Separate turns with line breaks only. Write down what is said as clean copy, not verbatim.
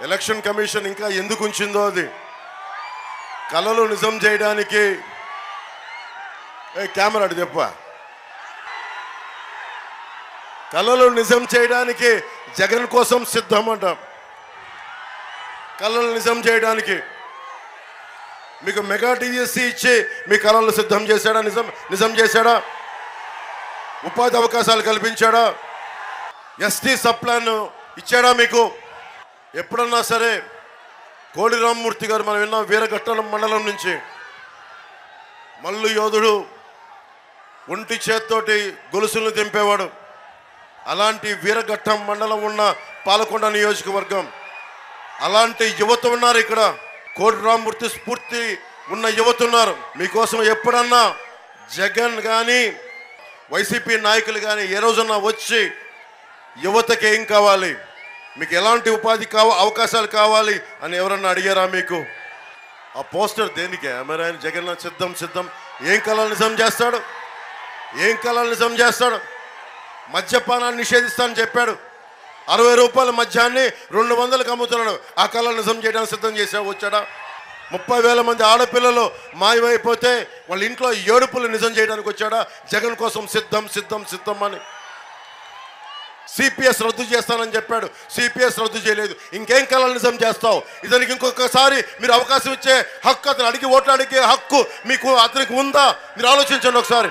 Election commission ఇంకా ఎందుకు ఉంచిందో అది కలలు నిజం చేయడానికి. కెమెరా అటు చెప్ప. కలలు నిజం చేయడానికి జగన్ కోసం సిద్ధం అంట. కలలు నిజం చేయడానికి మీకు మెగా డిఎస్సి ఇచ్చి మీ కలలు సిద్ధం చేశాడా? నిజం చేశాడా? ఉపాధి అవకాశాలు కల్పించాడా? ఎస్టీ సప్లాన్ ఇచ్చాడా మీకు? ఎప్పుడన్నా సరే కోడి రామ్మూర్తి గారు మనం విన్నాం వీరఘట్టం మండలం నుంచి మల్లు యోధుడు ఒంటి చేత్తోటి గొలుసులను తెంపేవాడు. అలాంటి వీరఘట్టం మండలం ఉన్న పాలకొండ నియోజకవర్గం, అలాంటి యువత ఉన్నారు ఇక్కడ. కోడి రామ్మూర్తి స్ఫూర్తి ఉన్న యువత ఉన్నారు. మీకోసం ఎప్పుడన్నా జగన్ కానీ వైసీపీ నాయకులు కానీ ఏ రోజన్నా వచ్చి యువతకి ఏం కావాలి, మీకు ఎలాంటి ఉపాధి అవకాశాలు కావాలి అని ఎవరన్నా అడిగారా మీకు? ఆ పోస్టర్ దేనికి? మరి ఆయన జగన్ సిద్ధం ఏం కళలు నిజం చేస్తాడు? ఏం కళలు నిజం చేస్తాడు? మద్యపానాన్ని నిషేధిస్తానని చెప్పాడు. 60 రూపాయల మద్యాన్ని 200కి అమ్ముతున్నాడు. ఆ కళలు నిజం చేయడానికి సిద్ధం వచ్చాడా? 30,000 మంది ఆడపిల్లలు మాయమైపోతే వాళ్ళ ఇంట్లో ఏడుపులు నిజం చేయడానికి వచ్చాడా? జగన్ కోసం సిద్ధం అని. సిపిఎస్ రద్దు చేస్తానని చెప్పాడు. సిపిఎస్ రద్దు చేయలేదు. ఇంకేం కళలు నిజం చేస్తావు? ఇతనికి ఇంకొకసారి మీరు అవకాశం ఇచ్చే హక్కు, అతను అడిగి ఓట్లు అడిగే హక్కు మీకు అతనికి ఉందా? మీరు ఆలోచించండి ఒకసారి.